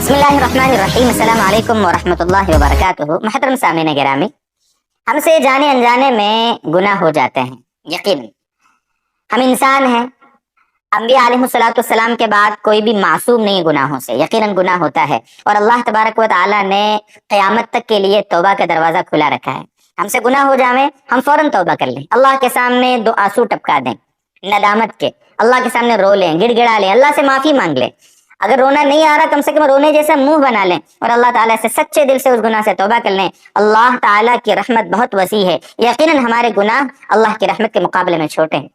बिस्मिल्लाहिर्रहमानिर्रहीम, अस्सलाम वालेकुम वरहमतुल्लाहि वबरकातुहू। मुहतरम सामीन गिरामी, हमसे जाने अनजाने में गुनाह हो जाते हैं। यकीन हम इंसान हैं। अंबिया अलैहिस्सलाम के बाद कोई भी मासूम नहीं है गुनाहों से। यकीनन गुनाह होता है और अल्लाह तबारक व तआला ने क़यामत तक के लिए तौबा का दरवाज़ा खुला रखा है। हमसे गुनाह हो जावे, हम फौरन तौबा कर लें, अल्लाह के सामने दो आंसू टपका दें नदामत के, अल्लाह के सामने रो लें, गिड़गिड़ा लें, अल्लाह से माफ़ी मांग लें। अगर रोना नहीं आ रहा, कम से कम रोने जैसा मुंह बना लें और अल्लाह ताला से सच्चे दिल से उस गुनाह से तौबा कर लें। अल्लाह ताला की रहमत बहुत वसी है। यकीनन हमारे गुनाह अल्लाह की रहमत के मुकाबले में छोटे हैं।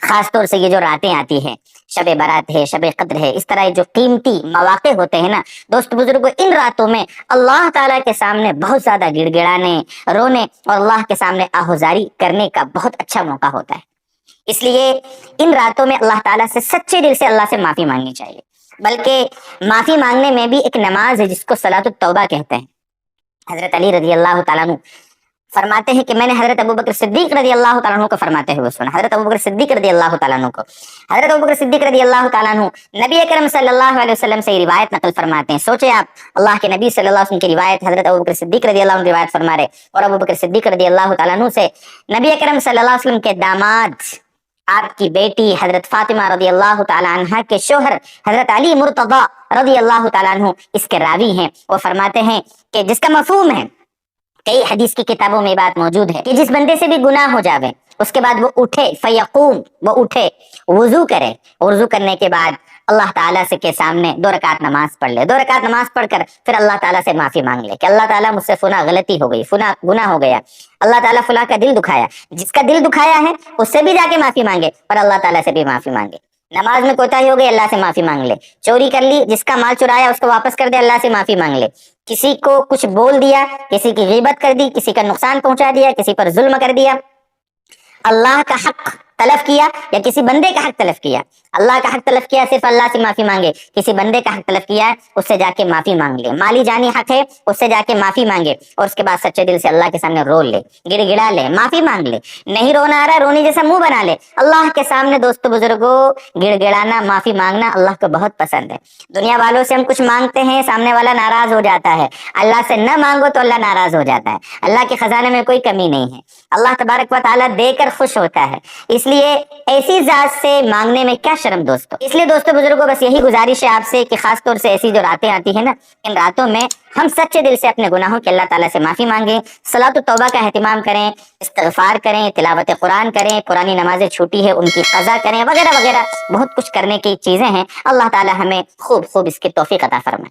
खास तौर से ये जो रातें आती हैं, शब बारात है, शब कद्र है, इस तरह जो कीमती मौके होते हैं ना दोस्त बुजुर्गों, इन रातों में अल्लाह ताला के सामने बहुत ज्यादा गिड़गिड़ाने, रोने और अल्लाह के सामने आहुजारी करने का बहुत अच्छा मौका होता है। इसलिए इन रातों में अल्लाह ताला से सच्चे दिल से अल्लाह से माफी मांगनी चाहिए। बल्कि माफी मांगने में भी एक नमाज है जिसको सलातुत तौबा कहते हैं। हजरत अली रजी अल्लाह तआला अन्हु फरमाते हैं कि मैंने हजरत अबू बकर सिद्दीक रजी अल्लाह तआला अन्हु को फरमाते हुए सुना। हजरत अबू बकर सिद्दीक रजी अल्लाह तआला अन्हु को हजरत अबू बकर सिद्दीक रजी अल्लाह तआला अन्हु नबी अकरम सल्लल्लाहु अलैहि वसल्लम से रिवायत नकल फरमाते हैं। सोचे आप, अल्लाह के नबी सल्लल्लाहु अलैहि वसल्लम की रिवायत हजरत अबू बकर सिद्दीक रजी अल्लाह अन्हु रिवायत फरमा रहे और अबू बकर सिद्दीक रजी अल्लाह तआला अन्हु से नबी अकरम सल्लल्लाहु अलैहि वसल्लम के दामाद, आपकी बेटी हजरत फातिमा रदी अल्लाह तआला अन्हा के शोहर हजरत अली मुर्तदा रदी अल्लाह तआला अन्हु इसके रावी हैं। वो फरमाते हैं कि जिसका मफहूम है, कई हदीस की किताबों में बात मौजूद है कि जिस बंदे से भी गुनाह हो जावे उसके बाद वो उठे, फयकूम, वो उठे, वुजू करे, वुजू करने के बाद अल्लाह ताला से के सामने 2 रकात नमाज पढ़ ले। 2 रकात नमाज पढ़कर फिर अल्लाह ताला से माफी मांग ले कि अल्लाह ताला मुझसे फुला गलती हो गई, फुला गुनाह हो गया, अल्लाह ताला फुला का दिल दुखाया। जिसका दिल दुखाया है उससे भी जाके माफी मांगे और अल्लाह ताला से भी माफी मांगे। नमाज में कोताही हो गई, अल्लाह से माफी मांग ले। चोरी कर ली, जिसका माल चुराया उसको वापस कर दे, अल्लाह से माफी मांग ले। किसी को कुछ बोल दिया, किसी की गीबत कर दी, किसी का नुकसान पहुंचा दिया, किसी पर जुल्म कर दिया, अल्लाह का हक तलफ किया या किसी बंदे का हक तलफ किया, अल्लाह का हक तलफ किया सिर्फ अल्लाह से माफी मांगे, किसी बंदे का हक तलफ किया है उससे जाके माफी मांग ले। माली जानी हक है उससे जाके माफी मांगे और उसके बाद सच्चे दिल से अल्लाह के सामने रो ले, गिड़गिड़ा ले, माफी मांग ले। नहीं रोना आ रहा, रोने जैसा मुंह बना ले। अल्लाह के सामने दोस्तों बुजुर्गों गिड़गिड़ाना, माफी मांगना अल्लाह को बहुत पसंद है। दुनिया वालों से हम कुछ मांगते हैं, सामने वाला नाराज हो जाता है। अल्लाह से न मांगो तो अल्लाह नाराज हो जाता है। अल्लाह के खजाने में कोई कमी नहीं है, अल्लाह तबारक व तआला देकर खुश होता है। इसलिए ऐसी जात से मांगने में क्या शर्म दोस्तों। इसलिए दोस्तों बुजुर्गों, बस यही गुजारिश है आपसे कि खास तौर से ऐसी जो रातें आती है ना, इन रातों में हम सच्चे दिल से अपने गुनाहों के अल्लाह ताला से माफी मांगे, सलात तौबा का एहतिमाम करें, इस्तिग़फ़ार करें, तिलावत कुरान करें, पुरानी नमाजें छूटी है उनकी क़ज़ा करें, वगैरह वगैरह बहुत कुछ करने की चीजें हैं। अल्लाह ताला हमें खूब खूब इसकी तौफीक अता फरमाए।